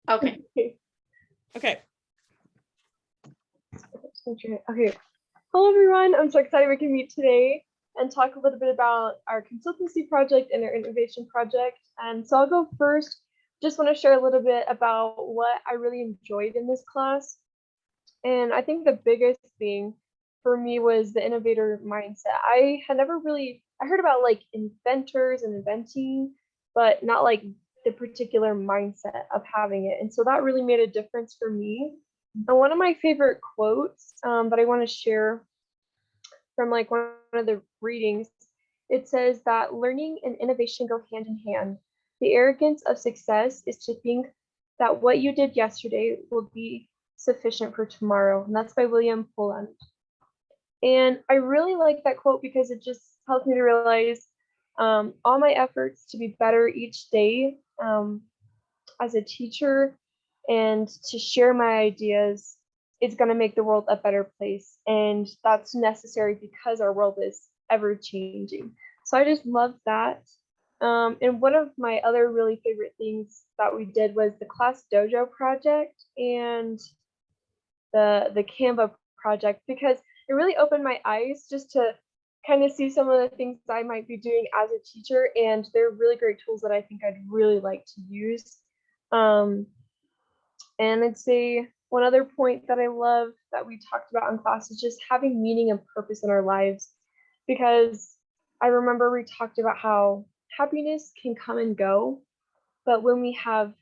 Okay. Okay. Okay. Hello, everyone. I'm so excited we can meet today and talk a little bit about our consultancy project and our innovation project. And so I'll go first. Just want to share a little bit about what I really enjoyed in this class. And I think the biggest thing for me was the innovator mindset. I heard about like inventors and inventing, but not like the particular mindset of having it. And so that really made a difference for me. And one of my favorite quotes that I want to share from like one of the readings, it says that learning and innovation go hand in hand. The arrogance of success is to think that what you did yesterday will be sufficient for tomorrow. And that's by William Poland. And I really like that quote because it just helps me to realize all my efforts to be better each day as a teacher and to share my ideas is going to make the world a better place. And that's necessary because our world is ever changing. So I just love that. And one of my other really favorite things that we did was the class dojo project and the Canva project, because it really opened my eyes just to kind of see some of the things I might be doing as a teacher. And they're really great tools that I think I'd really like to use. And I'd say one other point that I love that we talked about in class is just having meaning and purpose in our lives. Because I remember we talked about how happiness can come and go, but when we have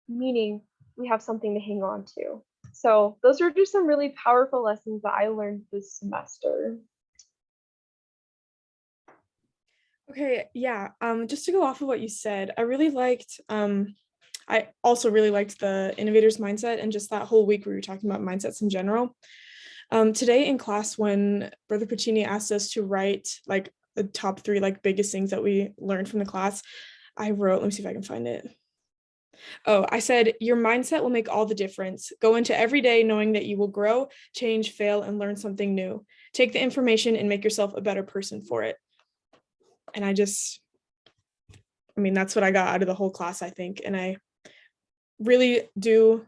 meaning, we have something to hang on to. So those are just some really powerful lessons that I learned this semester. Okay, yeah. Just to go off of what you said, I also really liked the innovators mindset and just that whole week we were talking about mindsets in general. Today in class, when Brother Puccini asked us to write like the top 3 like biggest things that we learned from the class, I wrote, let me see if I can find it. Oh, I said, your mindset will make all the difference. Go into every day knowing that you will grow, change, fail, and learn something new. Take the information and make yourself a better person for it. And that's what I got out of the whole class, I think. And I really do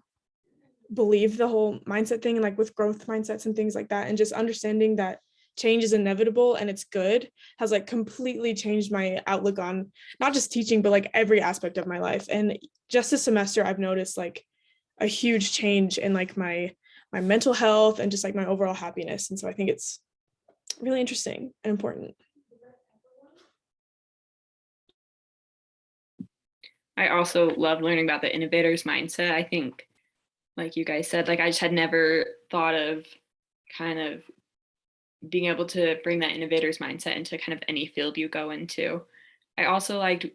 believe the whole mindset thing, and like with growth mindsets and things like that, and just understanding that change is inevitable and it's good has like completely changed my outlook on not just teaching, but like every aspect of my life. And just this semester, I've noticed like a huge change in like my mental health and just like my overall happiness. And so I think it's really interesting and important. I also love learning about the innovators mindset. I think, like you guys said, like I just had never thought of kind of being able to bring that innovators mindset into kind of any field you go into. I also liked,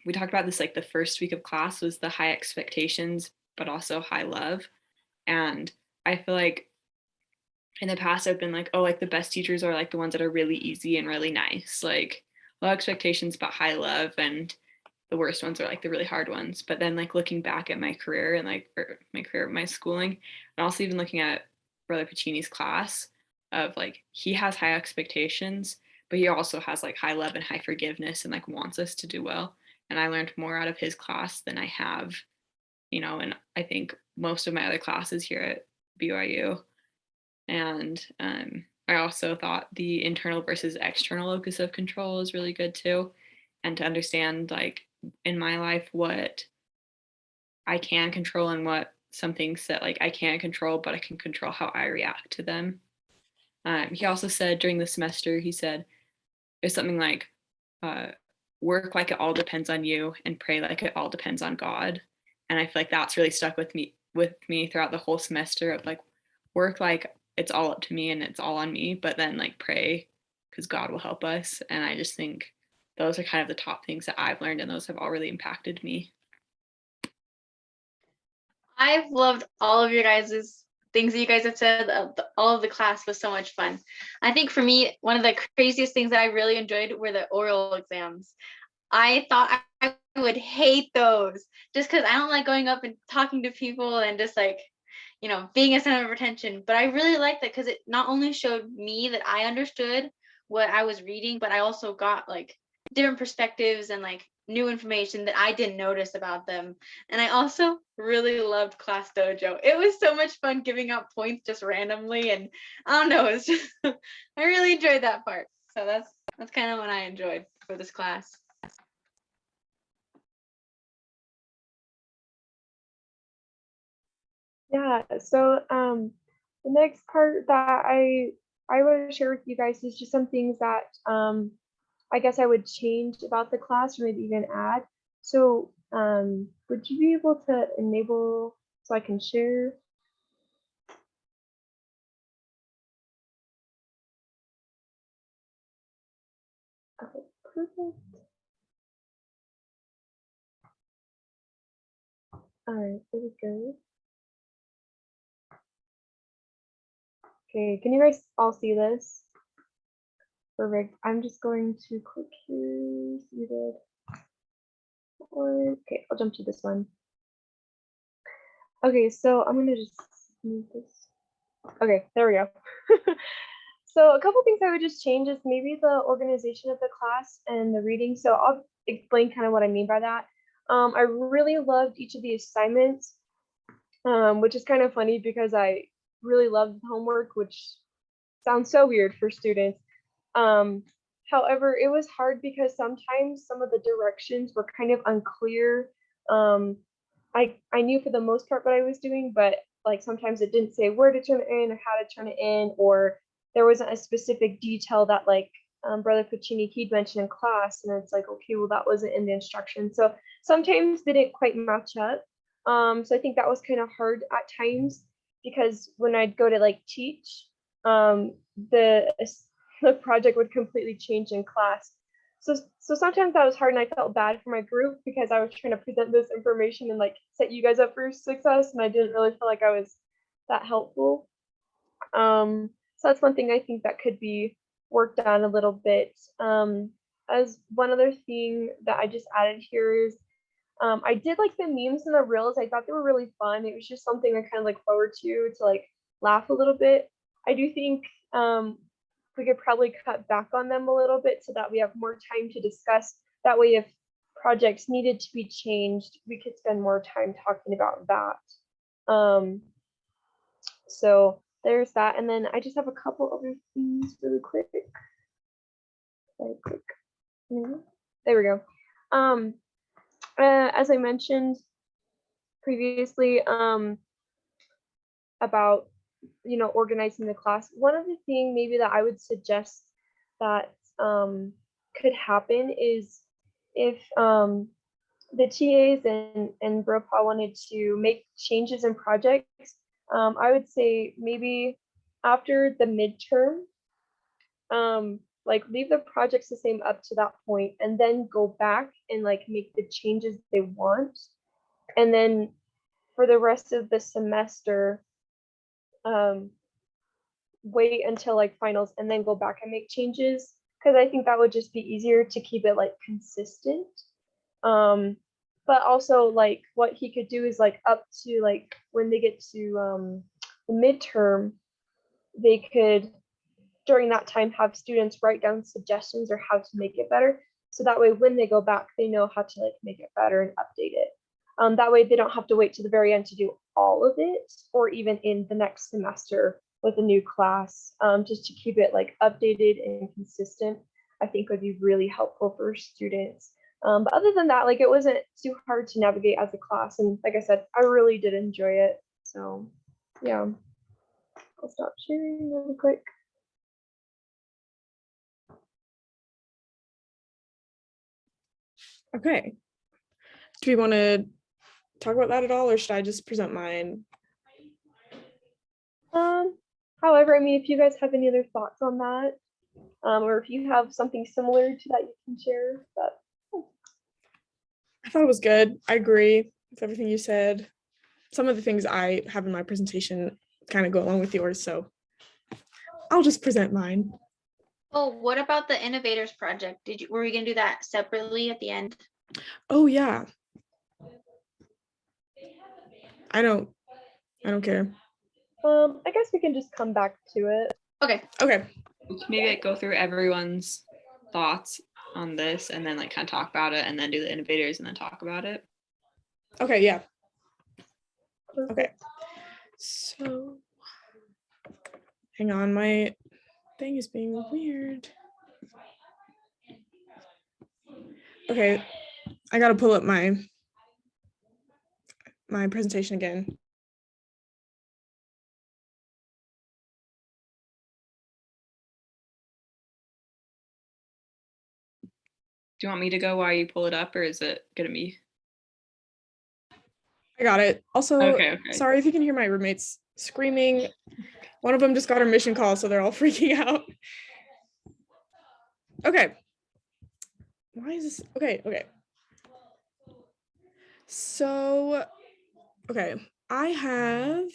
we talked about this like the first week of class was the high expectations, but also high love. And I feel like in the past I've been like, oh, like the best teachers are like the ones that are really easy and really nice, like low expectations but high love, and the worst ones are like the really hard ones. But then like looking back at my career and like my schooling, and also even looking at Brother Puccini's class of like, he has high expectations, but he also has like high love and high forgiveness and like wants us to do well. And I learned more out of his class than I have, and I think most of my other classes here at BYU. And I also thought the internal versus external locus of control is really good too. And to understand like in my life what I can control and what some things that like I can't control, but I can control how I react to them. He also said during the semester, he said it's something like work like it all depends on you and pray like it all depends on God. And I feel like that's really stuck with me throughout the whole semester of like work like it's all up to me and it's all on me, but then like pray because God will help us. And I just think those are kind of the top things that I've learned, and those have all really impacted me. I've loved all of your guys' things that you guys have said. All of the class was so much fun. I think for me, one of the craziest things that I really enjoyed were the oral exams. I thought I would hate those just because I don't like going up and talking to people and just like, being a center of attention. But I really liked that because it not only showed me that I understood what I was reading, but I also got like different perspectives and like new information that I didn't notice about them. And I also really loved Class Dojo. It was so much fun giving out points just randomly, and I don't know, it's just I really enjoyed that part. So that's kind of what I enjoyed for this class. Yeah, so the next part that I want to share with you guys is just some things that I guess I would change about the class or maybe even add. So would you be able to enable so I can share? Okay, perfect. All right, there we go. Okay, can you guys all see this? Perfect. I'm just going to click here. See that? Okay, I'll jump to this one. Okay, so I'm gonna just move this. Okay, there we go. So a couple things I would just change is maybe the organization of the class and the reading. So I'll explain kind of what I mean by that. I really loved each of the assignments, which is kind of funny because I really loved homework, which sounds so weird for students. However, it was hard because sometimes some of the directions were kind of unclear. I knew for the most part what I was doing, but like sometimes it didn't say where to turn it in or how to turn it in, or there wasn't a specific detail that like Brother Puccini he'd mentioned in class, and it's like, okay, well that wasn't in the instructions. So sometimes they didn't quite match up. So I think that was kind of hard at times because when I'd go to like teach, the project would completely change in class. So sometimes that was hard, and I felt bad for my group because I was trying to present this information and like set you guys up for success, and I didn't really feel like I was that helpful. So that's one thing I think that could be worked on a little bit. As one other thing that I just added here is I did like the memes and the reels. I thought they were really fun. It was just something I kind of like forward to like laugh a little bit. I do think we could probably cut back on them a little bit so that we have more time to discuss. That way, if projects needed to be changed, we could spend more time talking about that. So there's that. And then I just have a couple other things really quick. There we go. As I mentioned previously, about organizing the class, one of the things maybe that I would suggest that could happen is if the TAs and BROPA wanted to make changes in projects, I would say maybe after the midterm, like leave the projects the same up to that point and then go back and like make the changes they want. And then for the rest of the semester, wait until like finals and then go back and make changes, because I think that would just be easier to keep it like consistent. But also like what he could do is like up to like when they get to the midterm, they could during that time have students write down suggestions or how to make it better. So that way when they go back, they know how to like make it better and update it. That way they don't have to wait to the very end to do all of it, or even in the next semester with a new class, just to keep it like updated and consistent, I think would be really helpful for students. But other than that, like it wasn't too hard to navigate as a class. And like I said, I really did enjoy it. So yeah, I'll stop sharing really quick. Okay. Do we want to talk about that at all, or should I just present mine? However, I mean, if you guys have any other thoughts on that, or if you have something similar to that you can share, but I thought it was good. I agree with everything you said. Some of the things I have in my presentation kind of go along with yours, so I'll just present mine. Oh, what about the innovators project? Were we gonna do that separately at the end? Oh yeah. I don't care. I guess we can just come back to it. Okay. Okay. Maybe like go through everyone's thoughts on this and then like kind of talk about it and then do the innovators and then talk about it? Okay, yeah. Perfect. Okay. So hang on, my thing is being weird. Okay, I gotta pull up my presentation again. Do you want me to go while you pull it up, or is it gonna be? I got it. Also, Okay. sorry if you can hear my roommates screaming. One of them just got her mission call, so they're all freaking out. Okay. Why is this? Okay. So, okay, I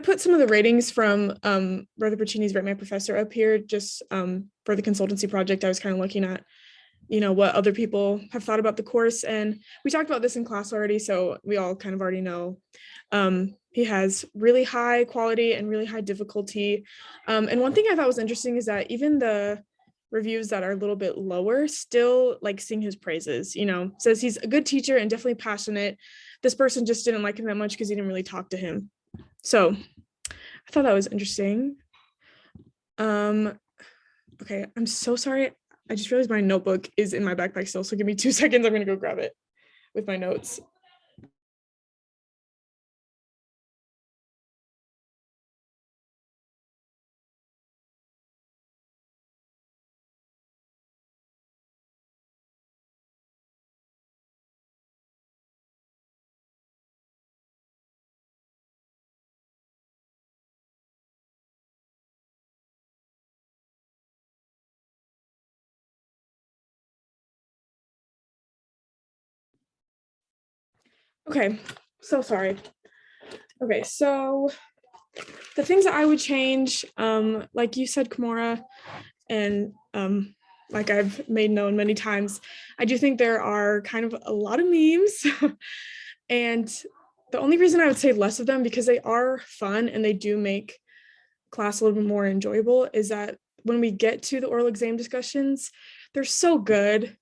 put some of the ratings from Brother Puccini's Rate My Professor up here just for the consultancy project. I was kind of looking at, what other people have thought about the course. And we talked about this in class already, so we all kind of already know. He has really high quality and really high difficulty. And one thing I thought was interesting is that even the reviews that are a little bit lower still like sing his praises, says he's a good teacher and definitely passionate. This person just didn't like him that much because he didn't really talk to him. So I thought that was interesting. Okay, I'm so sorry. I just realized my notebook is in my backpack still, so give me 2 seconds. I'm gonna go grab it with my notes. Okay, so sorry. Okay, so the things that I would change, like you said, Kimura, and like I've made known many times, I do think there are kind of a lot of memes. And the only reason I would say less of them, because they are fun and they do make class a little bit more enjoyable, is that when we get to the oral exam discussions, they're so good.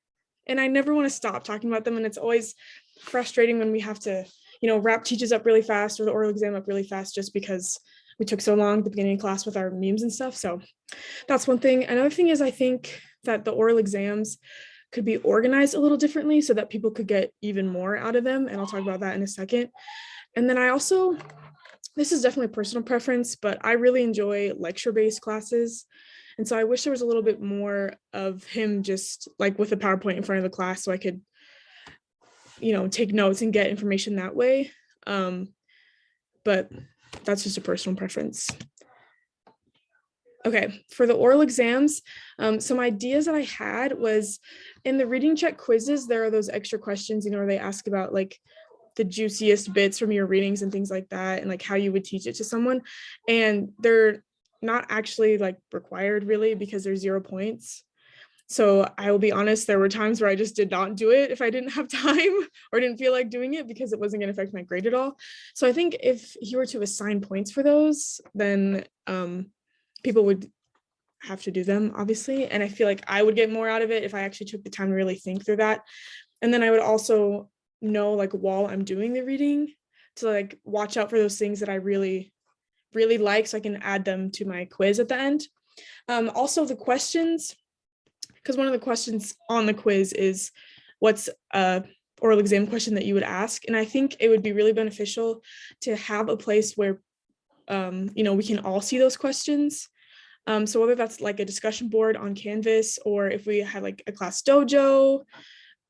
And I never want to stop talking about them. And it's always frustrating when we have to, wrap teachers up really fast or the oral exam up really fast just because we took so long at the beginning of class with our memes and stuff. So that's one thing. Another thing is I think that the oral exams could be organized a little differently so that people could get even more out of them. And I'll talk about that in a second. And then I also, this is definitely a personal preference, but I really enjoy lecture-based classes. And so I wish there was a little bit more of him just like with a PowerPoint in front of the class so I could, take notes and get information that way. But that's just a personal preference. Okay, for the oral exams, some ideas that I had was in the reading check quizzes, there are those extra questions, where they ask about like the juiciest bits from your readings and things like that, and like how you would teach it to someone. And they're not actually like required really because there's 0 points. So I will be honest, there were times where I just did not do it if I didn't have time or didn't feel like doing it because it wasn't going to affect my grade at all. So I think if he were to assign points for those, then people would have to do them, obviously. And I feel like I would get more out of it if I actually took the time to really think through that. And then I would also know, like, while I'm doing the reading, to like watch out for those things that I really, really like so I can add them to my quiz at the end. Also, the questions, because one of the questions on the quiz is what's a oral exam question that you would ask. And I think it would be really beneficial to have a place where, we can all see those questions. So whether that's like a discussion board on Canvas, or if we had like a class dojo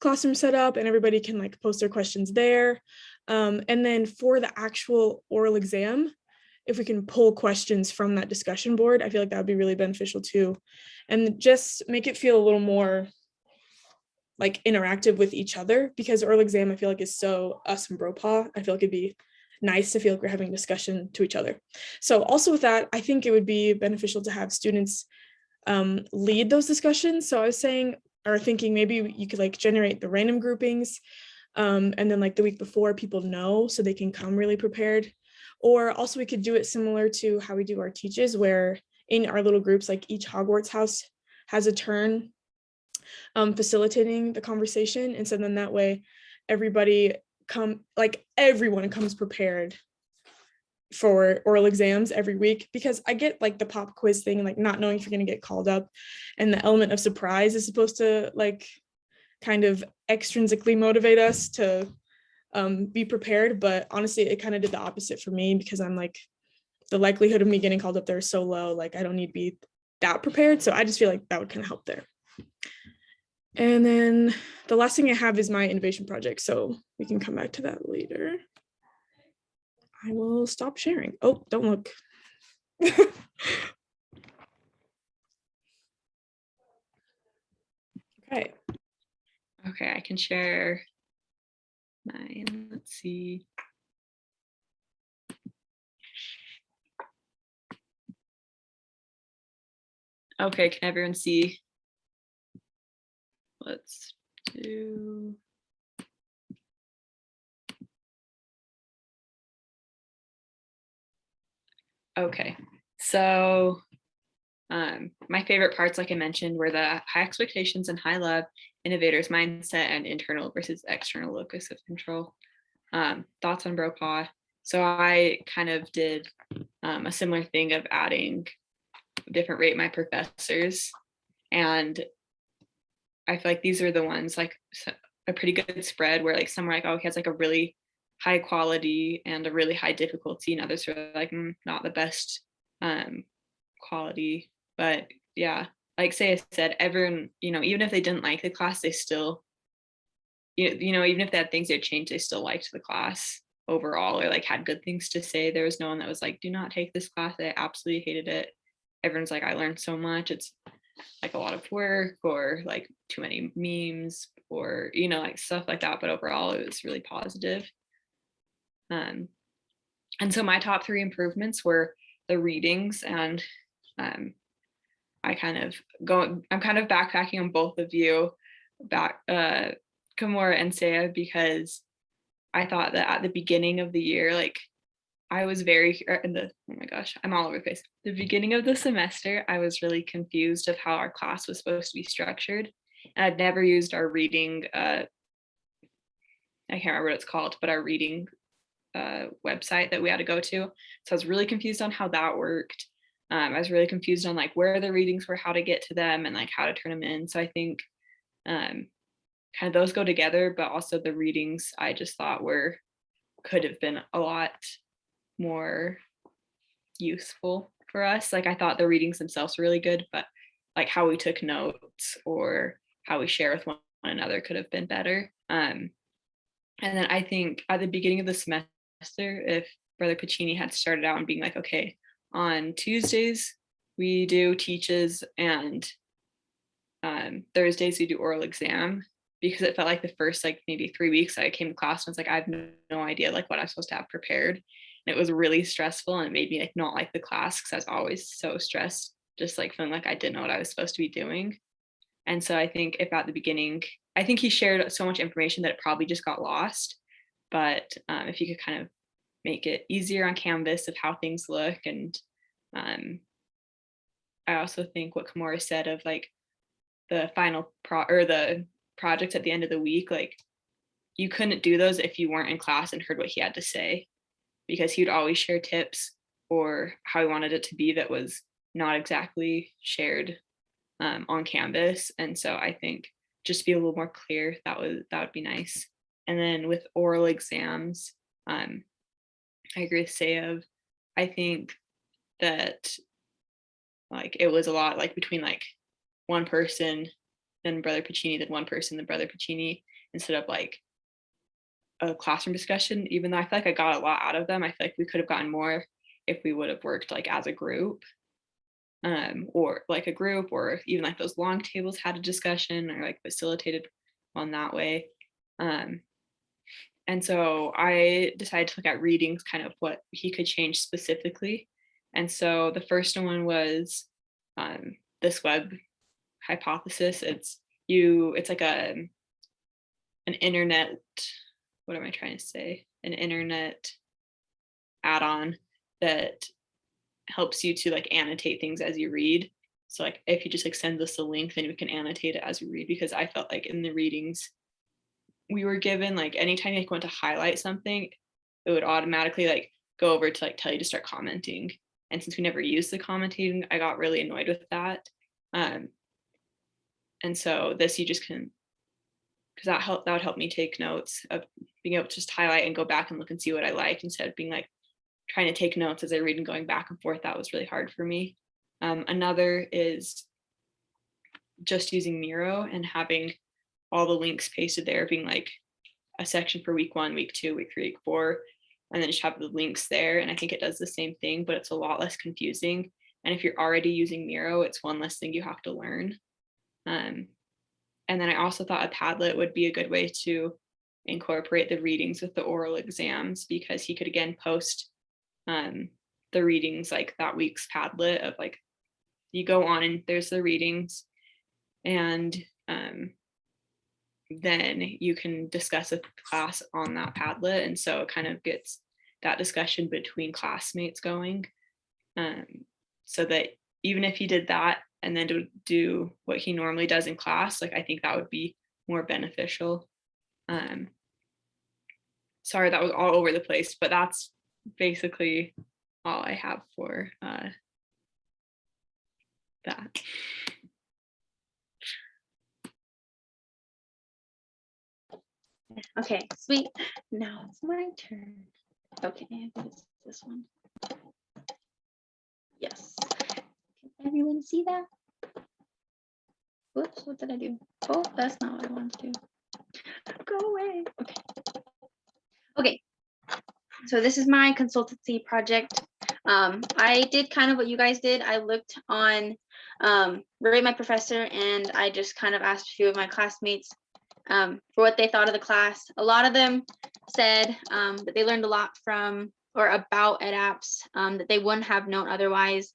classroom set up and everybody can like post their questions there. And then for the actual oral exam, if we can pull questions from that discussion board, I feel like that would be really beneficial too. And just make it feel a little more like interactive with each other, because oral exam I feel like is so us and BroPaw. I feel like it'd be nice to feel like we're having discussion to each other. So also with that, I think it would be beneficial to have students lead those discussions. So I was saying, or thinking maybe you could like generate the random groupings, and then like the week before people know so they can come really prepared. Or also we could do it similar to how we do our teaches, where in our little groups, like each Hogwarts house has a turn facilitating the conversation. And so then that way everyone comes prepared for oral exams every week, because I get like the pop quiz thing and like not knowing if you're going to get called up, and the element of surprise is supposed to like kind of extrinsically motivate us to be prepared. But honestly, it kind of did the opposite for me, because I'm like, the likelihood of me getting called up there is so low, like I don't need to be that prepared. So I just feel like that would kind of help there. And then the last thing I have is my innovation project, so we can come back to that later. I will stop sharing. Oh, don't look. Okay. Okay, I can share mine. Let's see. Okay, can everyone see? Let's do. Okay, so my favorite parts, like I mentioned, were the high expectations and high love, innovators mindset, and internal versus external locus of control. Thoughts on Bropaw. So I kind of did a similar thing of adding different rate my professors, and I feel like these are the ones like a pretty good spread where like some are like, oh, he has like a really high quality and a really high difficulty, and others are like not the best quality. But yeah, like say I said, everyone, even if they didn't like the class, they still, even if they had things they'd change, they still liked the class overall, or like had good things to say. There was no one that was like, do not take this class, I absolutely hated it. Everyone's like, I learned so much, it's like a lot of work, or like too many memes, or like stuff like that. But overall it was really positive. And so my top 3 improvements were the readings, and I'm kind of backpacking on both of you, Kimura and Saya, because I thought that at the beginning of the year, like I was oh my gosh, I'm all over the place. The beginning of the semester, I was really confused of how our class was supposed to be structured. And I'd never used our reading, I can't remember what it's called, but our reading website that we had to go to. So I was really confused on how that worked. I was really confused on like where the readings were, how to get to them, and like how to turn them in. So I think kind of those go together, but also the readings I just thought could have been a lot more useful for us. Like I thought the readings themselves were really good, but like how we took notes or how we share with one another could have been better. And then I think at the beginning of the semester, if Brother Pacini had started out and being like, okay, on Tuesdays we do teaches, and Thursdays we do oral exam, because it felt like the first like maybe 3 weeks I came to class and I was like, I have no idea like what I'm supposed to have prepared. And it was really stressful, and it made me like not like the class, because I was always so stressed, just like feeling like I didn't know what I was supposed to be doing. And so I think if at the beginning, I think he shared so much information that it probably just got lost. But if you could kind of make it easier on Canvas of how things look. And I also think what Kimura said of like the final the projects at the end of the week, like you couldn't do those if you weren't in class and heard what he had to say, because he would always share tips or how he wanted it to be that was not exactly shared on Canvas. And so I think just be a little more clear, that would be nice. And then with oral exams, I agree with Sayev. I think that like it was a lot like between like one person, then Brother Pacini, then one person, then Brother Pacini, instead of like a classroom discussion. Even though I feel like I got a lot out of them, I feel like we could have gotten more if we would have worked like as a group, or like a group, or even like those long tables had a discussion or like facilitated on that way. And so I decided to look at readings, kind of what he could change specifically. And so the first one was this web hypothesis. It's like an internet, what am I trying to say? An internet add-on that helps you to like annotate things as you read. So like if you just like send us the link, then we can annotate it as we read, because I felt like in the readings we were given, like anytime you want to highlight something, it would automatically like go over to like tell you to start commenting. And since we never used the commenting, I got really annoyed with that. And so this you just can, because that would help me take notes of being able to just highlight and go back and look and see what I like, instead of being like trying to take notes as I read and going back and forth. That was really hard for me. Another is just using Miro and having all the links pasted there, being like a section for week 1, week 2, week 3, week 4, and then just have the links there. And I think it does the same thing, but it's a lot less confusing. And if you're already using Miro, it's one less thing you have to learn. And then I also thought a Padlet would be a good way to incorporate the readings with the oral exams, because he could again post the readings like that week's Padlet of like, you go on and there's the readings, and then you can discuss with the class on that Padlet. And so it kind of gets that discussion between classmates going, so that even if he did that and then to do what he normally does in class, like I think that would be more beneficial. Sorry, that was all over the place, but that's basically all I have for that. Okay, sweet. Now it's my turn. Okay, I think it's this one. Yes. Can everyone see that? Whoops, what did I do? Oh, that's not what I wanted to do. Go away. Okay. Okay. So this is my consultancy project. I did kind of what you guys did. I looked on Rate My Professor, and I just kind of asked a few of my classmates for what they thought of the class. A lot of them said that they learned a lot from or about EdApps that they wouldn't have known otherwise.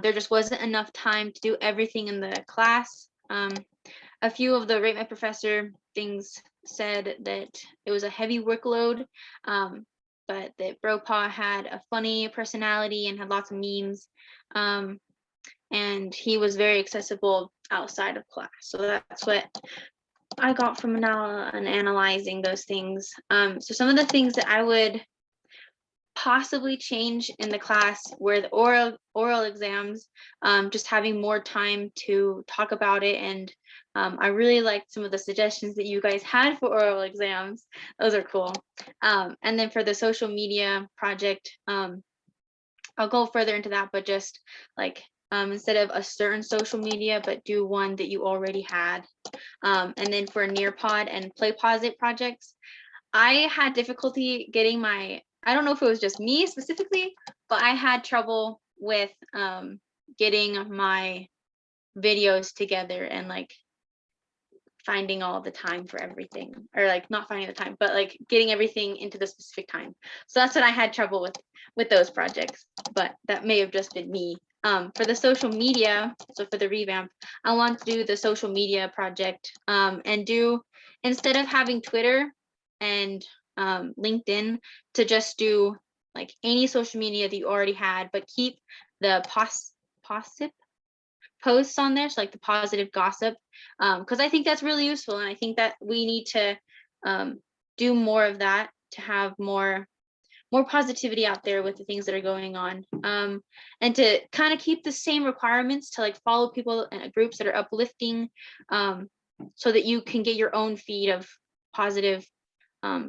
There just wasn't enough time to do everything in the class. A few of the Rate My Professor things said that it was a heavy workload, but that Bropaw had a funny personality and had lots of memes, and he was very accessible outside of class. So that's what I got from now and analyzing those things. So some of the things that I would possibly change in the class were the oral exams, just having more time to talk about it. And I really liked some of the suggestions that you guys had for oral exams. Those are cool. And then for the social media project, I'll go further into that, but just like instead of a certain social media, but do one that you already had. And then for Nearpod and PlayPosit projects, I had difficulty getting my, I don't know if it was just me specifically, but I had trouble with getting my videos together and like finding all the time for everything, or like not finding the time, but like getting everything into the specific time. So that's what I had trouble with those projects, but that may have just been me. For the social media, so for the revamp, I want to do the social media project and do, instead of having Twitter and LinkedIn, to just do like any social media that you already had, but keep the positive posts on there, so like the positive gossip, because I think that's really useful, and I think that we need to do more of that to have more positivity out there with the things that are going on, and to kind of keep the same requirements to like follow people and groups that are uplifting, so that you can get your own feed of positive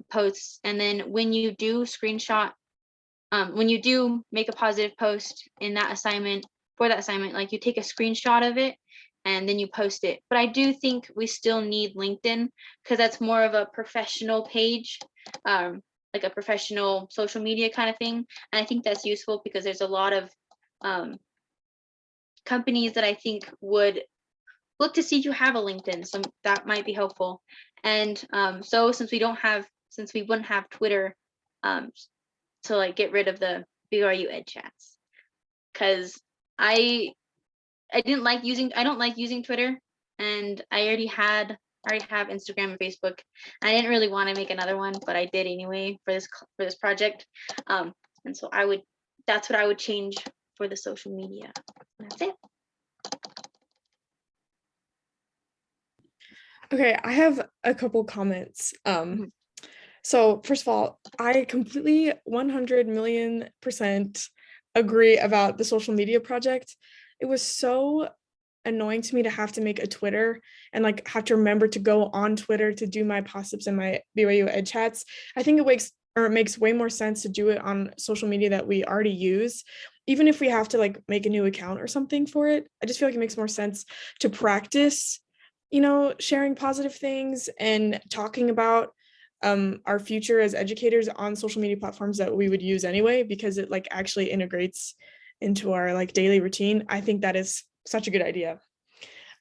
posts. And then when you do screenshot, when you do make a positive post in that assignment, for that assignment, like you take a screenshot of it and then you post it. But I do think we still need LinkedIn, because that's more of a professional page, like a professional social media kind of thing. And I think that's useful because there's a lot of companies that I think would look to see if you have a LinkedIn, so that might be helpful. And so since we wouldn't have Twitter, to like get rid of the BYU Ed chats, because I don't like using Twitter, and I already have Instagram and Facebook. I didn't really want to make another one, but I did anyway for this project. And so that's what I would change for the social media. That's it. Okay, I have a couple comments. Mhm. So first of all, I completely 100 million% agree about the social media project. It was so annoying to me to have to make a Twitter and like have to remember to go on Twitter to do my post-ups and my BYU Ed chats. I think it makes way more sense to do it on social media that we already use. Even if we have to like make a new account or something for it, I just feel like it makes more sense to practice, sharing positive things and talking about our future as educators on social media platforms that we would use anyway, because it like actually integrates into our like daily routine. I think that is such a good idea.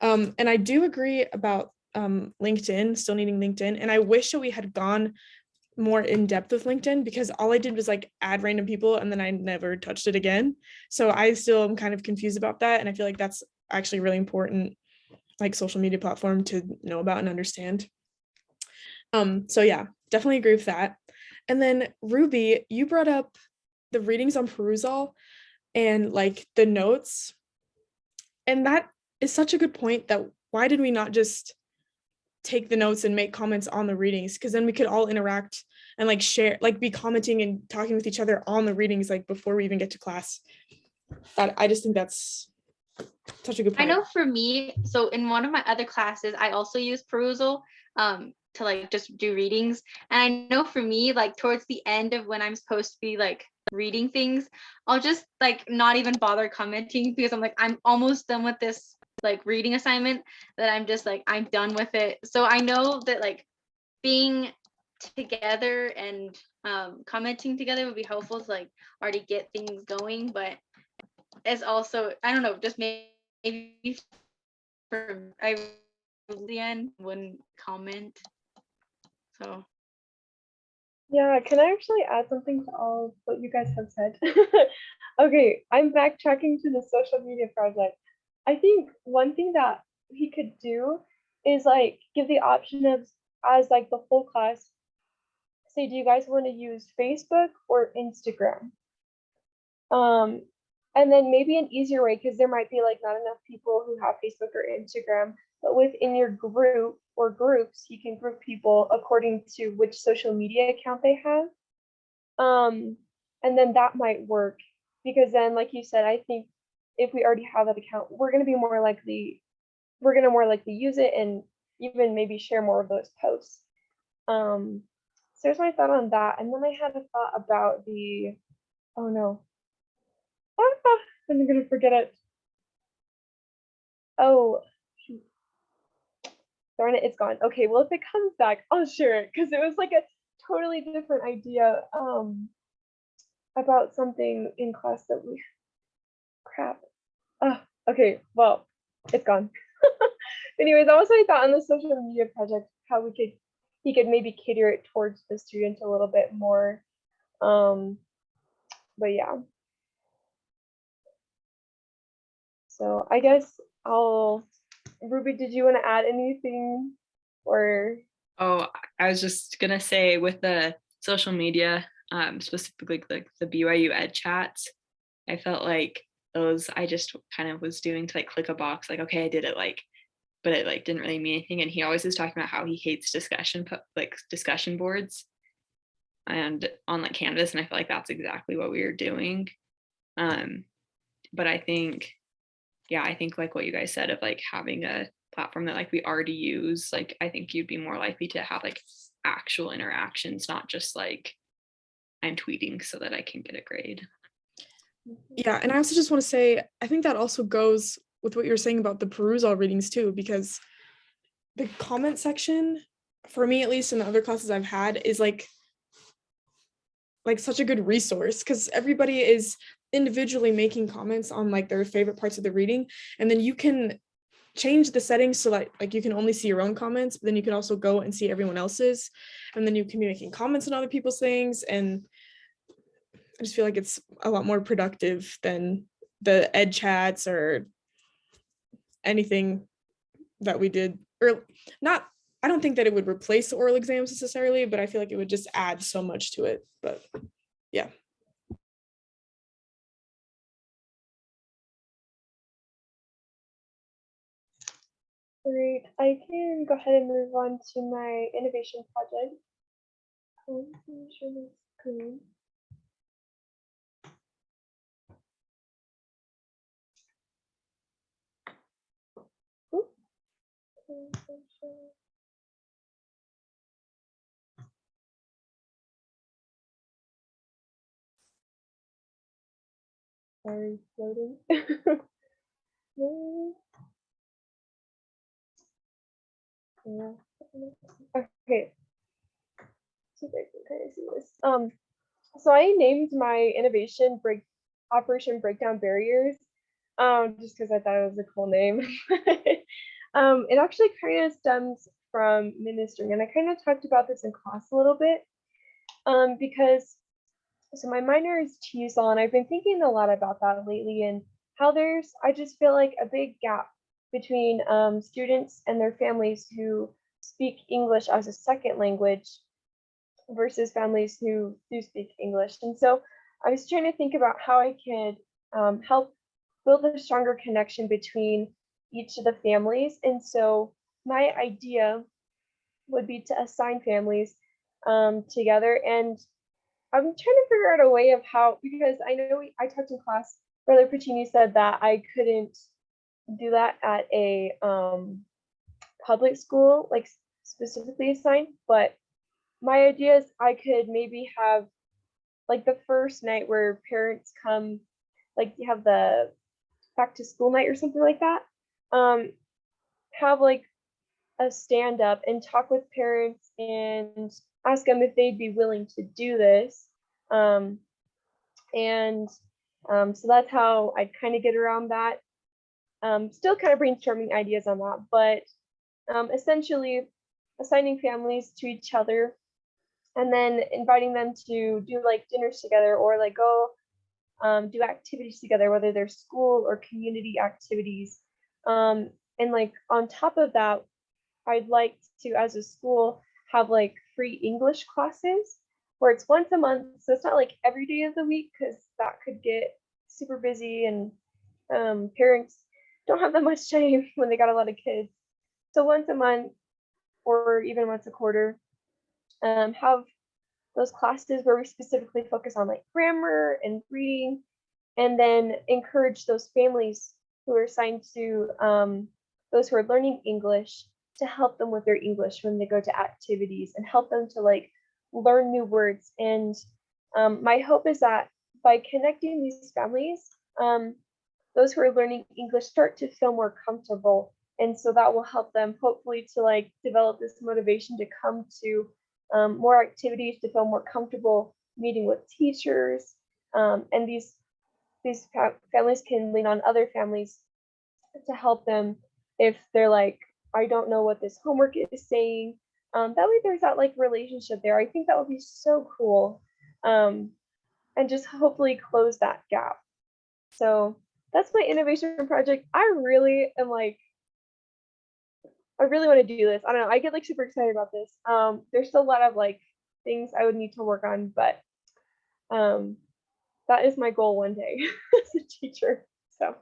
And I do agree about LinkedIn, still needing LinkedIn. And I wish that we had gone more in depth with LinkedIn, because all I did was like add random people and then I never touched it again. So I still am kind of confused about that. And I feel like that's actually really important, like social media platform to know about and understand. So yeah, definitely agree with that. And then Ruby, you brought up the readings on perusal and like the notes. And that is such a good point, that why did we not just take the notes and make comments on the readings? Because then we could all interact and like share, like be commenting and talking with each other on the readings, like before we even get to class. I just think that's such a good I point. know for me, so in one of my other classes, I also use perusal to like just do readings. And I know for me, like towards the end of when I'm supposed to be like reading things, I'll just like not even bother commenting, because I'm like, I'm almost done with this like reading assignment, that I'm just like, I'm done with it. So I know that like being together and commenting together would be helpful to like already get things going, but it's also, I don't know, just maybe for I wouldn't comment. So Yeah, can I actually add something to all of what you guys have said? Okay, I'm backtracking to the social media project. I think one thing that we could do is like give the option of, as like the whole class, say, do you guys want to use Facebook or Instagram? Um, and then maybe an easier way, because there might be like not enough people who have Facebook or Instagram, but within your group or groups, you can group people according to which social media account they have. And then that might work, because then, like you said, I think if we already have that account, we're gonna more likely use it and even maybe share more of those posts. So there's my thought on that. And then I had a thought about the, oh no, I'm gonna forget it. Oh, shoot. Darn it, it's gone. Okay, well, if it comes back, I'll share it, because it was like a totally different idea about something in class that we, crap. Okay, well, it's gone. Anyways, that was my thought on the social media project, how he could maybe cater it towards the student a little bit more. But yeah. So I guess Ruby, did you want to add anything, or? Oh, I was just gonna say with the social media, specifically like the BYU Ed chats, I felt like those I just kind of was doing to like click a box, like, okay, I did it, like, but it like didn't really mean anything. And he always is talking about how he hates discussion boards and on like Canvas, and I feel like that's exactly what we were doing. But I think, yeah, I think like what you guys said of like having a platform that like we already use, like I think you'd be more likely to have like actual interactions, not just like I'm tweeting so that I can get a grade. Yeah, and I also just want to say, I think that also goes with what you're saying about the perusal readings too, because the comment section, for me at least in the other classes I've had, is like such a good resource, because everybody is individually making comments on like their favorite parts of the reading, and then you can change the settings so like you can only see your own comments, but then you can also go and see everyone else's, and then you can be making comments on other people's things. And I just feel like it's a lot more productive than the ed chats or anything that we did, or not. I don't think that it would replace the oral exams necessarily, but I feel like it would just add so much to it. But yeah. Great. I can go ahead and move on to my innovation project. Let me share my screen. Oop. Sorry, loading. Yeah. Okay. See if I can kind of see this. So I named my innovation Operation Breakdown Barriers, just because I thought it was a cool name. It actually kind of stems from ministering, and I kind of talked about this in class a little bit, because so my minor is TESOL, and I've been thinking a lot about that lately, and how I just feel like a big gap between students and their families who speak English as a second language versus families who do speak English. And so I was trying to think about how I could help build a stronger connection between each of the families. And so my idea would be to assign families together. And I'm trying to figure out a way of how, because I know I talked in class, Brother Puccini said that I couldn't do that at a public school, like specifically assigned, but my idea is I could maybe have like the first night where parents come, like you have the back to school night or something like that. Have like a stand up and talk with parents and ask them if they'd be willing to do this. So that's how I'd kind of get around that. Still kind of brainstorming ideas on that, but essentially assigning families to each other and then inviting them to do like dinners together or like go do activities together, whether they're school or community activities. And like on top of that, I'd like to, as a school, have like free English classes where it's once a month. So it's not like every day of the week because that could get super busy and parents don't have that much time when they got a lot of kids. So once a month or even once a quarter, have those classes where we specifically focus on like grammar and reading, and then encourage those families who are assigned to those who are learning English to help them with their English when they go to activities and help them to like learn new words. And my hope is that by connecting these families, those who are learning English start to feel more comfortable. And so that will help them hopefully to like develop this motivation to come to more activities, to feel more comfortable meeting with teachers. And these families can lean on other families to help them if they're like, I don't know what this homework is saying. That way there's that like relationship there. I think that would be so cool. And just hopefully close that gap. So that's my innovation project. I really want to do this. I don't know. I get like super excited about this. There's still a lot of like things I would need to work on, but that is my goal one day as a teacher. So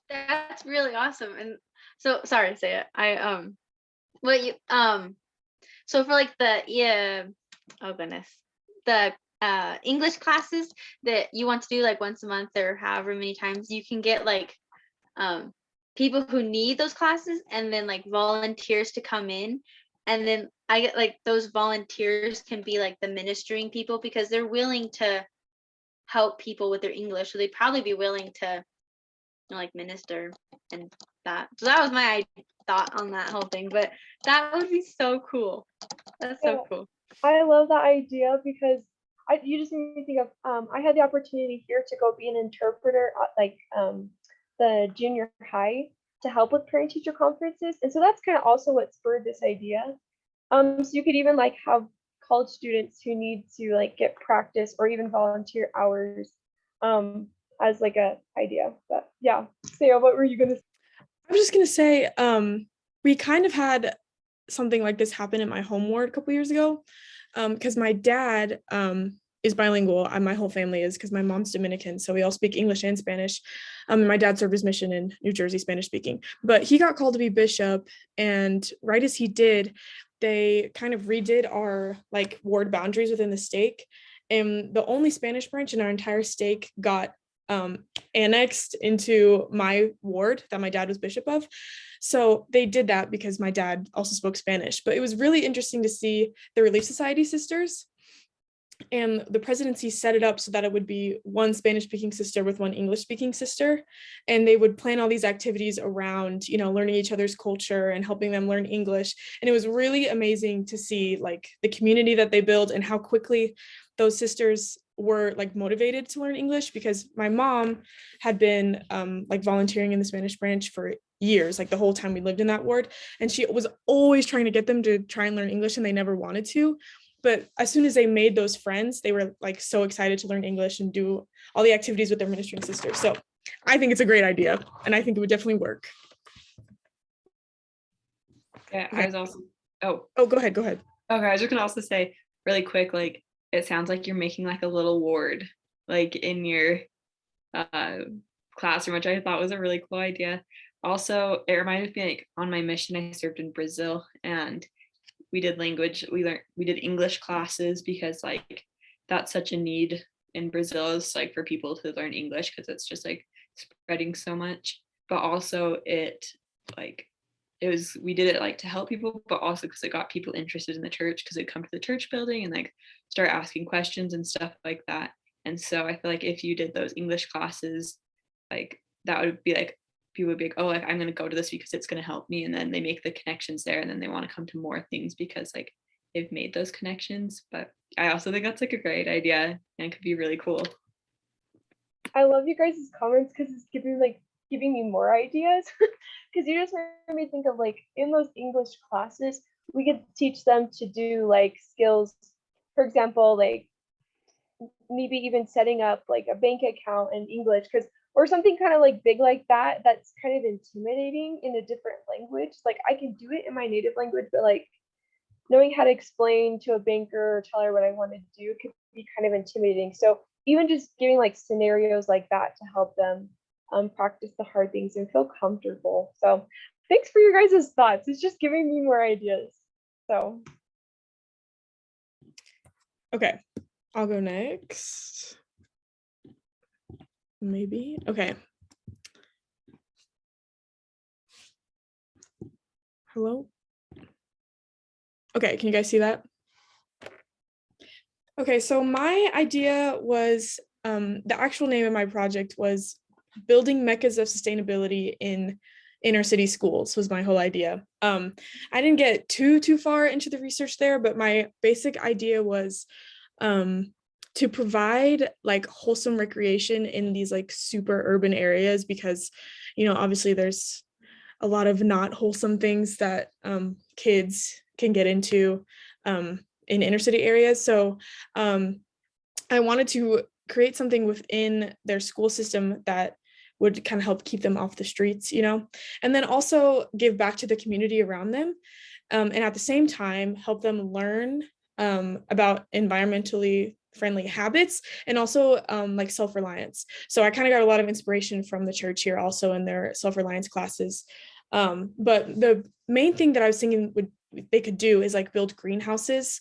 That's really awesome. And so sorry to say it. What you so for like the oh goodness, the English classes that you want to do like once a month or however many times, you can get like people who need those classes and then like volunteers to come in, and then I get like those volunteers can be like the ministering people because they're willing to help people with their English, so they'd probably be willing to like minister and that. So that was my thought on that whole thing, but that would be so cool. That's so cool. I love that idea because you just made me think of I had the opportunity here to go be an interpreter at like the junior high to help with parent teacher conferences, and so that's kind of also what spurred this idea. So you could even like have college students who need to like get practice or even volunteer hours as like a idea. But yeah, Saya, what were you gonna say? I was just gonna say, we kind of had something like this happen in my home ward a couple years ago, because my dad is bilingual. My whole family is, because my mom's Dominican, so we all speak English and Spanish. My dad served his mission in New Jersey, Spanish speaking, but he got called to be bishop, and right as he did, they kind of redid our like ward boundaries within the stake, and the only Spanish branch in our entire stake got annexed into my ward that my dad was bishop of. So they did that because my dad also spoke Spanish. But it was really interesting to see the Relief Society sisters, and the presidency set it up so that it would be one Spanish speaking sister with one English speaking sister, and they would plan all these activities around, you know, learning each other's culture and helping them learn English. And it was really amazing to see like the community that they built and how quickly those sisters were like motivated to learn English, because my mom had been like volunteering in the Spanish branch for years, like the whole time we lived in that ward, and she was always trying to get them to try and learn English, and they never wanted to. But as soon as they made those friends, they were like so excited to learn English and do all the activities with their ministering sisters. So I think it's a great idea, and I think it would definitely work. Yeah, Okay. I was also, oh, Go ahead. okay, I was just gonna also say really quick, like it sounds like you're making like a little ward like in your classroom, which I thought was a really cool idea. Also, it reminded me like on my mission I served in Brazil, and we did English classes, because like that's such a need in Brazil, is like for people to learn English, because it's just like spreading so much. But also we did it like to help people, but also because it got people interested in the church, because they'd come to the church building and like start asking questions and stuff like that. And so I feel like if you did those English classes, like that would be like, people would be like, oh, like I'm going to go to this because it's going to help me. And then they make the connections there, and then they want to come to more things because like they've made those connections. But I also think that's like a great idea, and it could be really cool. I love you guys' comments because it's giving me more ideas. Because you just made me think of like in those English classes, we could teach them to do like skills, for example, like maybe even setting up like a bank account in English, because or something kind of like big like that, that's kind of intimidating in a different language. Like I can do it in my native language, but like knowing how to explain to a banker or tell her what I want to do could be kind of intimidating. So even just giving like scenarios like that to help them practice the hard things and feel comfortable. So thanks for your guys' thoughts. It's just giving me more ideas. So Okay, I'll go next. Maybe. Okay. Hello? Okay, can you guys see that? Okay, so my idea was, the actual name of my project was Building Meccas of Sustainability in Inner City Schools, was my whole idea. I didn't get too far into the research there, but my basic idea was to provide like wholesome recreation in these like super urban areas, because, you know, obviously there's a lot of not wholesome things that kids can get into in inner city areas. So I wanted to create something within their school system that would kind of help keep them off the streets, you know, and then also give back to the community around them. And at the same time, help them learn about environmentally friendly habits, and also like self-reliance. So I kind of got a lot of inspiration from the church here also in their self-reliance classes. But the main thing that I was thinking they could do is like build greenhouses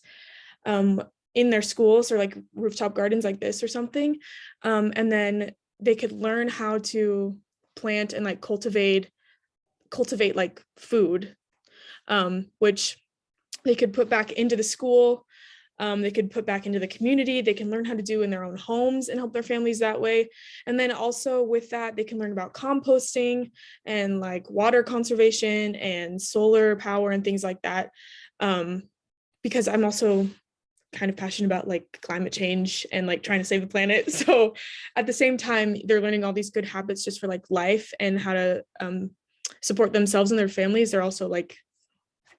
in their schools, or like rooftop gardens like this or something. And then they could learn how to plant and like cultivate like food, which they could put back into the school. They could put back into the community. They can learn how to do in their own homes and help their families that way. And then also with that, they can learn about composting and like water conservation and solar power and things like that. Because I'm also kind of passionate about like climate change and like trying to save the planet. So at the same time, they're learning all these good habits just for like life and how to support themselves and their families. They're also like,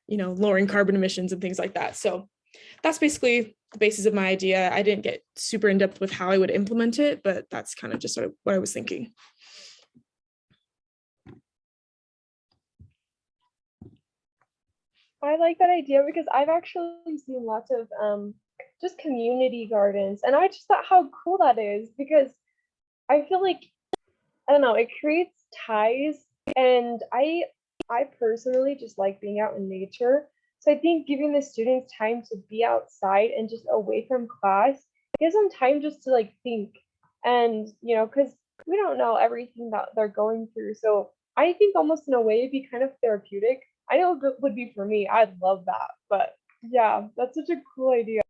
you know, lowering carbon emissions and things like that. So that's basically the basis of my idea. I didn't get super in depth with how I would implement it, but that's kind of just what I was thinking. I like that idea because I've actually seen lots of just community gardens. And I just thought how cool that is, because I feel like, I don't know, it creates ties. And I personally just like being out in nature. So I think giving the students time to be outside and just away from class gives them time just to like think. And, you know, because we don't know everything that they're going through. So I think almost in a way it'd be kind of therapeutic. I know it would be for me. I'd love that. But yeah, that's such a cool idea.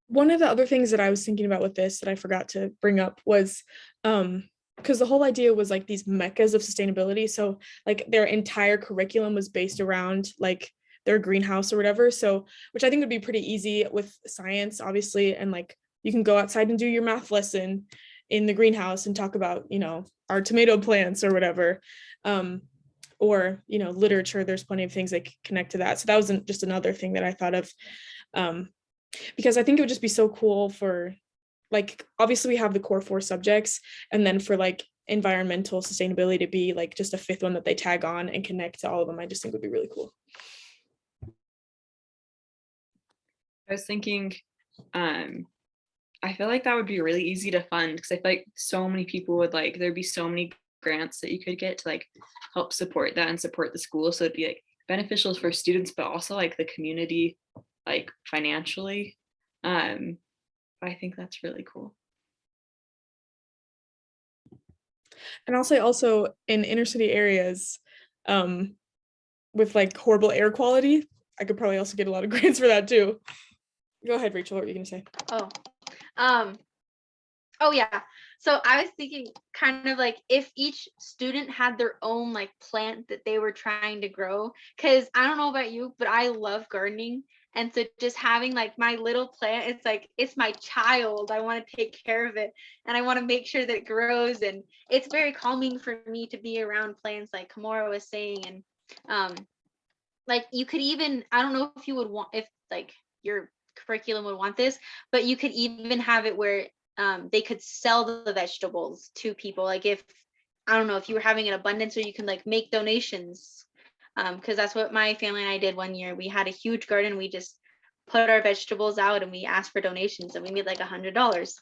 One of the other things that I was thinking about with this that I forgot to bring up was because the whole idea was like these meccas of sustainability. So like their entire curriculum was based around like their greenhouse or whatever. So which I think would be pretty easy with science, obviously, and like you can go outside and do your math lesson in the greenhouse and talk about, you know, our tomato plants or whatever. Or, you know, literature, there's plenty of things that connect to that. So that wasn't just another thing that I thought of. Because I think it would just be so cool for, like, obviously we have the core 4 subjects, and then for like environmental sustainability to be like just a 5th one that they tag on and connect to all of them, I just think would be really cool. I was thinking, I feel like that would be really easy to fund, because I feel like so many people would like, there'd be so many grants that you could get to like help support that and support the school. So it'd be like beneficial for students, but also like the community, like financially. I think that's really cool. And I'll say also in inner city areas, with like horrible air quality, I could probably also get a lot of grants for that too. Go ahead, Rachel, what were you gonna say? Oh yeah. So I was thinking kind of like if each student had their own like plant that they were trying to grow, because I don't know about you, but I love gardening. And so just having like my little plant, it's like it's my child. I want to take care of it and I want to make sure that it grows. And it's very calming for me to be around plants like Kamora was saying. And like you could even, I don't know if you would want, if like your curriculum would want this, but you could even have it where they could sell the vegetables to people. Like if, I don't know, if you were having an abundance, or you can like make donations. Because that's what my family and I did one year. We had a huge garden. We just put our vegetables out and we asked for donations, and we made like $100.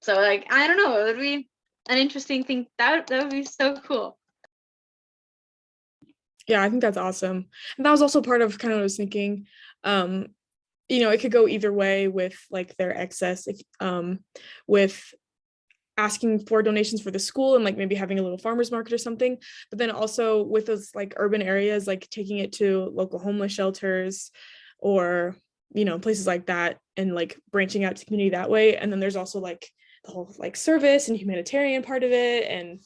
So like, I don't know, it would be an interesting thing. That would be so cool. Yeah, I think that's awesome. And that was also part of kind of what I was thinking. You know, it could go either way with like their excess, with asking for donations for the school and like maybe having a little farmers market or something, but then also with those like urban areas, like taking it to local homeless shelters or, you know, places like that, and like branching out to community that way. And then there's also like the whole like service and humanitarian part of it. And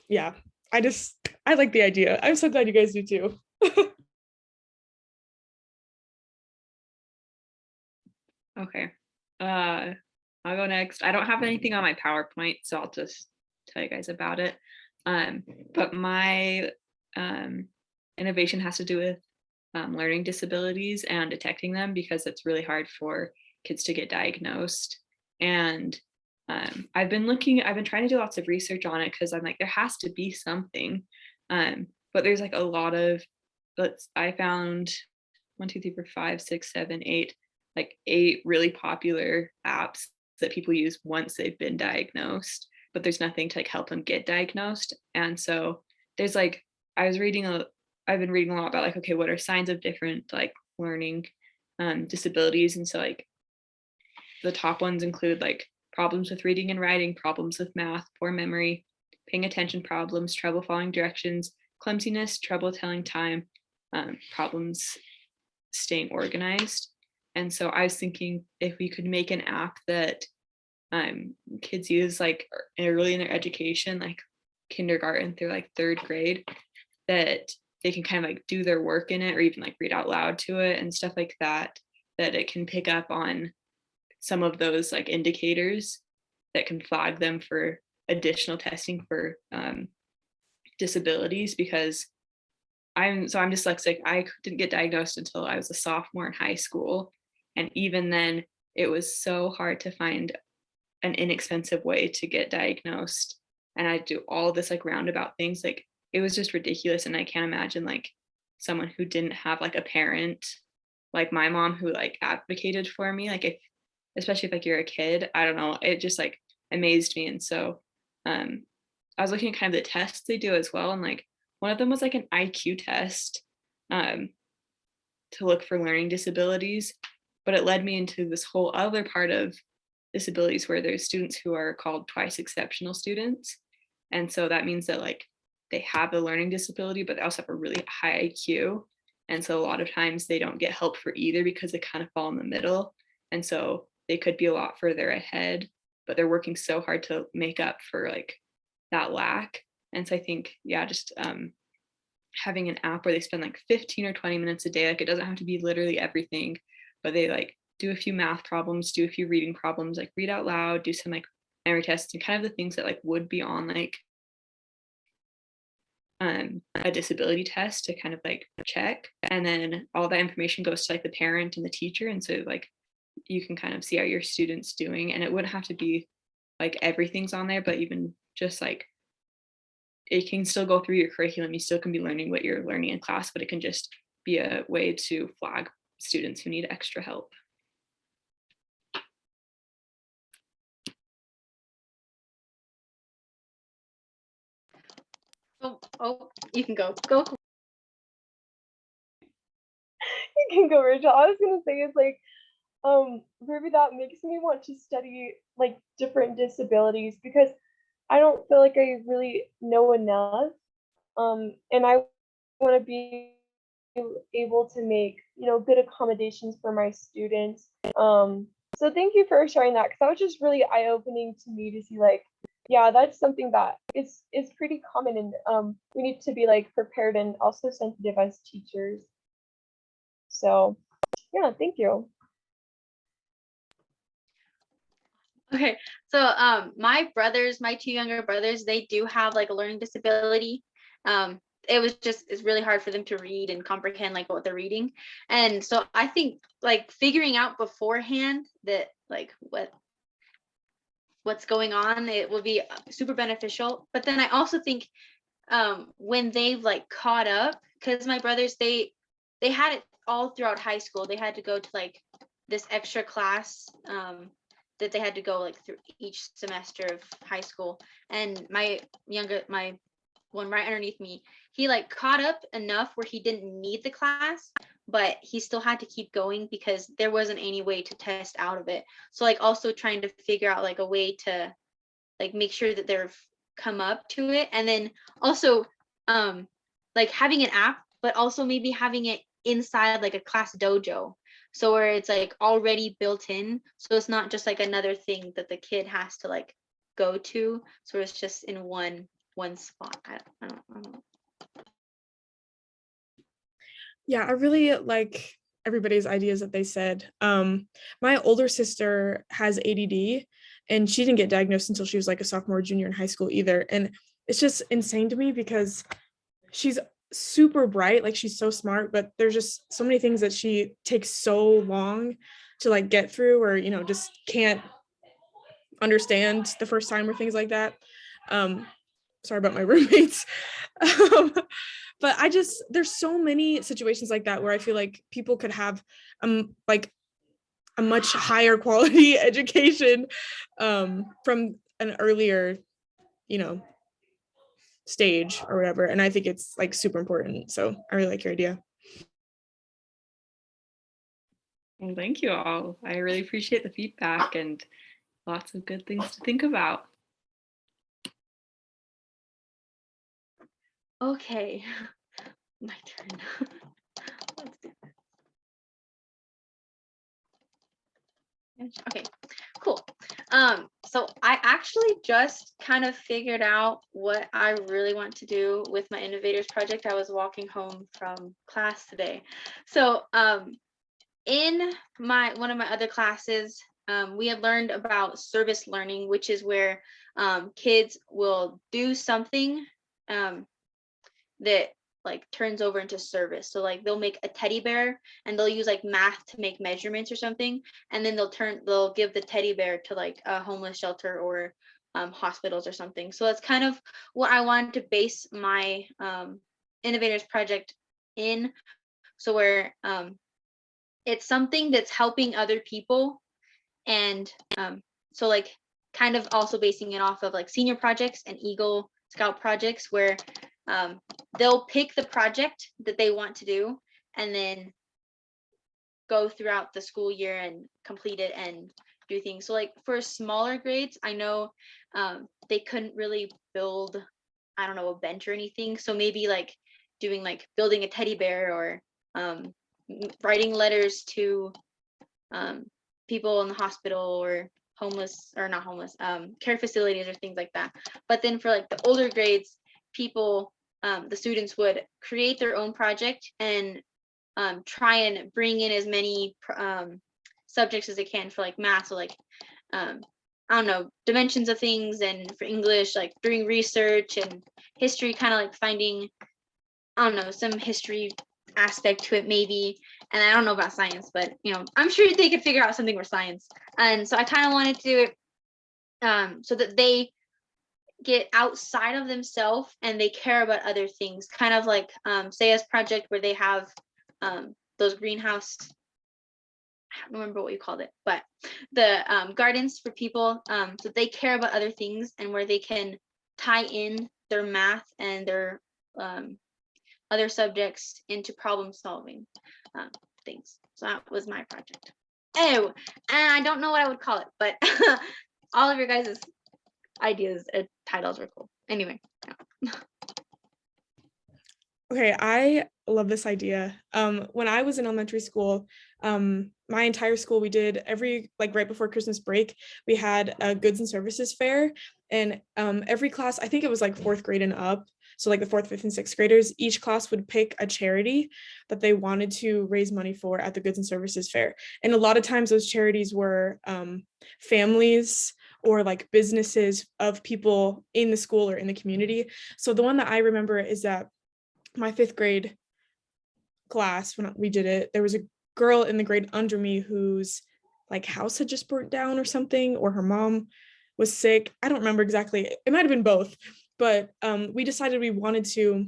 yeah, I like the idea. I'm so glad you guys do too. Okay. I'll go next. I don't have anything on my PowerPoint, so I'll just tell you guys about it. But my innovation has to do with learning disabilities and detecting them, because it's really hard for kids to get diagnosed. And I've been trying to do lots of research on it, because I'm like, there has to be something. But there's like a lot of, I found 1, 2, 3, 4, 5, 6, 7, 8, like 8 really popular apps that people use once they've been diagnosed, but there's nothing to like help them get diagnosed. And so there's like, I've been reading a lot about like, okay, what are signs of different like learning disabilities? And so like the top ones include like problems with reading and writing, problems with math, poor memory, paying attention problems, trouble following directions, clumsiness, trouble telling time, problems staying organized. And so I was thinking if we could make an app that kids use like early in their education, like kindergarten through like 3rd grade, that they can kind of like do their work in it, or even like read out loud to it and stuff like that, that it can pick up on some of those like indicators that can flag them for additional testing for disabilities. Because I'm dyslexic. I didn't get diagnosed until I was a sophomore in high school. And even then, it was so hard to find an inexpensive way to get diagnosed. And I do all this like roundabout things. Like it was just ridiculous. And I can't imagine like someone who didn't have like a parent like my mom who like advocated for me, like if especially if like you're a kid, I don't know, it just like amazed me. And so I was looking at kind of the tests they do as well, and like one of them was like an IQ test um to look for learning disabilities, but it led me into this whole other part of disabilities where there's students who are called twice exceptional students. And so that means that like they have a learning disability, but they also have a really high IQ. And so a lot of times they don't get help for either because they kind of fall in the middle. And so they could be a lot further ahead, but they're working so hard to make up for like that lack. And so I think, yeah, just having an app where they spend like 15 or 20 minutes a day, like it doesn't have to be literally everything, but they like do a few math problems, do a few reading problems, like read out loud, do some like memory tests and kind of the things that like would be on like a disability test to kind of like check. And then all that information goes to like the parent and the teacher. And so like you can kind of see how your student's doing. And it wouldn't have to be like everything's on there, but even just like it can still go through your curriculum. You still can be learning what you're learning in class, but it can just be a way to flag students who need extra help. Oh, you can go. Go. You can go, Rachel. I was gonna say it's like, Ruby, that makes me want to study like different disabilities because I don't feel like I really know enough. And I want to be able to make, good accommodations for my students. So thank you for sharing that because that was just really eye-opening to me to see like, yeah, that's something that is pretty common, and we need to be like prepared and also sensitive as teachers. So yeah, thank you. Okay, so my brothers, my two younger brothers, they do have like a learning disability. It's really hard for them to read and comprehend like what they're reading. And so I think like figuring out beforehand that like what's going on, it will be super beneficial. But then I also think when they've like caught up, because my brothers, they had it all throughout high school. They had to go to like this extra class that they had to go like through each semester of high school. And my one right underneath me, he like caught up enough where he didn't need the class, but he still had to keep going because there wasn't any way to test out of it. So like also trying to figure out like a way to like make sure that they're come up to it. And then also like having an app, but also maybe having it inside like a class dojo, so where it's like already built in, so it's not just like another thing that the kid has to like go to, so it's just in one spot. I don't know. Yeah, I really like everybody's ideas that they said. My older sister has ADD, and she didn't get diagnosed until she was like a sophomore or junior in high school either. And it's just insane to me because she's super bright, like she's so smart, but there's just so many things that she takes so long to like get through, or just can't understand the first time, or things like that. Sorry about my roommates. But there's so many situations like that where I feel like people could have like a much higher quality education from an earlier stage or whatever. And I think it's like super important. So I really like your idea. Well, thank you all. I really appreciate the feedback and lots of good things to think about. Okay, my turn. Let's do this. Okay, cool. So I actually just kind of figured out what I really want to do with my innovators project. I was walking home from class today. So in one of my other classes, we had learned about service learning, which is where kids will do something that like turns over into service. So like they'll make a teddy bear and they'll use like math to make measurements or something, and then they'll give the teddy bear to like a homeless shelter or hospitals or something. So that's kind of what I wanted to base my innovators project in. So where it's something that's helping other people. And so like kind of also basing it off of like senior projects and Eagle Scout projects, where they'll pick the project that they want to do and then go throughout the school year and complete it and do things. So like for smaller grades, I know they couldn't really build, I don't know, a bench or anything. So maybe like doing like building a teddy bear, or writing letters to people in the hospital, or homeless, or not homeless, care facilities or things like that. But then for like the older grades, people, the students would create their own project and try and bring in as many subjects as they can for like math. So like, I don't know, dimensions of things, and for English, like doing research, and history, kind of like finding, I don't know, some history aspect to it maybe. And I don't know about science, but you know, I'm sure they could figure out something for science. And so I kind of wanted to do it so that they get outside of themselves and they care about other things, kind of like Saya's project, where they have those greenhouse, I don't remember what you called it, but the gardens for people, so they care about other things, and where they can tie in their math and their other subjects into problem solving things. So that was my project. Oh, and I don't know what I would call it, but all of your guys' ideas and titles were cool. Anyway. Yeah. Okay, I love this idea. When I was in elementary school, my entire school, we did every, like right before Christmas break, we had a goods and services fair, and every class, I think it was like fourth grade and up, so like the fourth, fifth, and sixth graders, each class would pick a charity that they wanted to raise money for at the goods and services fair. And a lot of times those charities were families or like businesses of people in the school or in the community. So the one that I remember is that my fifth grade class, when we did it, there was a girl in the grade under me whose like house had just burnt down or something, or her mom was sick. I don't remember exactly. It might have been both, but we decided we wanted to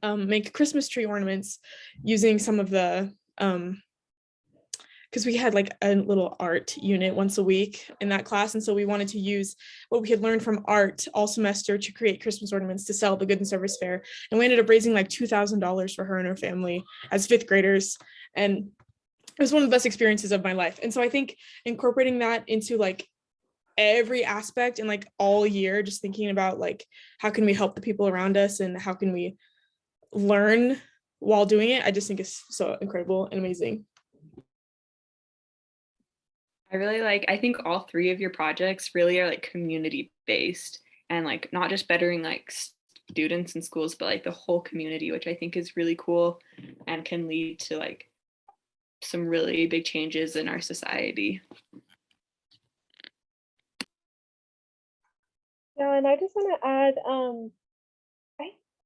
make Christmas tree ornaments using some of the because we had like a little art unit once a week in that class. And so we wanted to use what we had learned from art all semester to create Christmas ornaments to sell at the Good and Service Fair. And we ended up raising like $2,000 for her and her family as fifth graders. And it was one of the best experiences of my life. And so I think incorporating that into like every aspect and like all year, just thinking about like, how can we help the people around us and how can we learn while doing it, I just think is so incredible and amazing. I think all three of your projects really are like community based, and like not just bettering like students in schools, but like the whole community, which I think is really cool and can lead to like some really big changes in our society. Yeah, and I just want to add,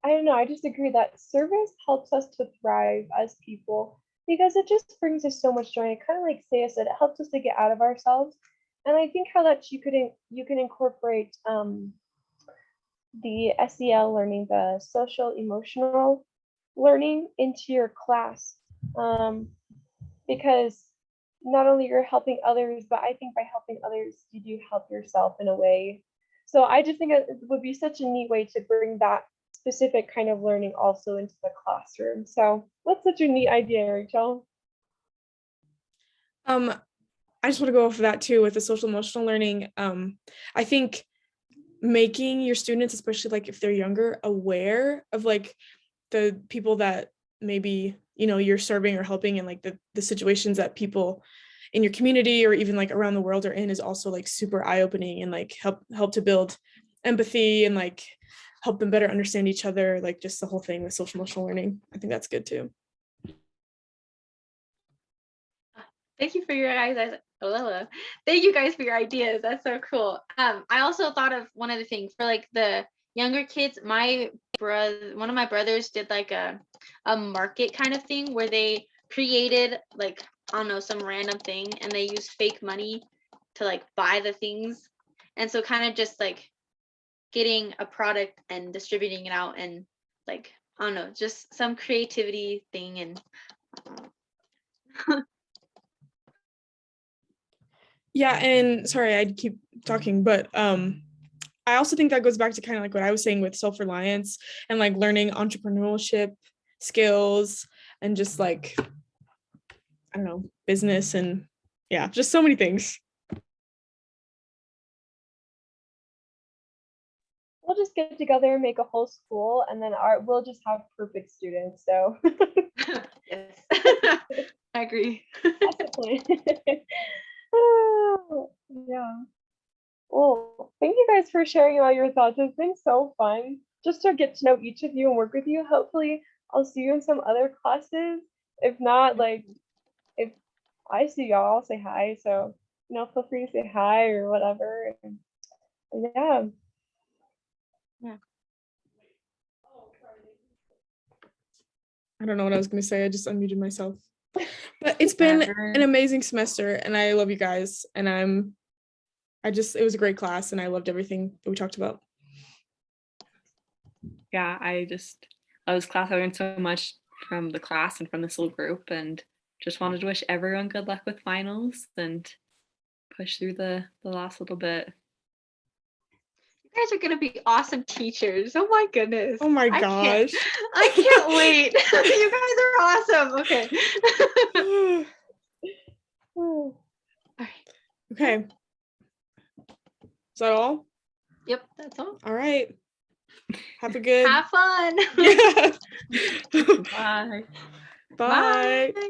I don't know, I just agree that service helps us to thrive as people, because it just brings us so much joy. Kind of like Saya said, it helps us to get out of ourselves. And I think how that you can incorporate the SEL learning, the social emotional learning, into your class, because not only you're helping others, but I think by helping others, you do help yourself in a way. So I just think it would be such a neat way to bring that specific kind of learning also into the classroom. So that's such a neat idea, Rachel. I just want to go off of that too with the social emotional learning. I think making your students, especially like if they're younger, aware of like the people that maybe, you know, you're serving or helping, and like the situations that people in your community or even like around the world are in, is also like super eye-opening, and like help to build empathy and like help them better understand each other, like just the whole thing with social emotional learning. I think that's good too. Thank you for your guys. Thank you guys for your ideas. That's so cool. I also thought of one other thing for like the younger kids. One of my brothers did like a market kind of thing where they created like, I don't know, some random thing, and they used fake money to like buy the things. And so kind of just like getting a product and distributing it out, and like, I don't know, just some creativity thing. And Yeah, and sorry, I'd keep talking, but I also think that goes back to kind of like what I was saying with self-reliance and like learning entrepreneurship skills and just like, I don't know, business and yeah, just so many things. We'll just get together and make a whole school, and then we'll just have perfect students. So Yes. I agree. that's the plan. Oh, yeah. Well, thank you guys for sharing all your thoughts. It's been so fun just to get to know each of you and work with you. Hopefully, I'll see you in some other classes. If not, like, if I see y'all, I'll say hi. So, feel free to say hi or whatever. And yeah. Yeah. I don't know what I was going to say. I just unmuted myself. But it's been an amazing semester and I love you guys. And it was a great class and I loved everything that we talked about. Yeah, I just love this class. I learned so much from the class and from this little group, and just wanted to wish everyone good luck with finals and push through the last little bit. You guys are gonna be awesome teachers. Oh my goodness. Oh my gosh. I can't wait. You guys are awesome. Okay. Okay. Is that all? Yep, that's all. All right. Have a good. Have fun. Yeah. Bye. Bye. Bye.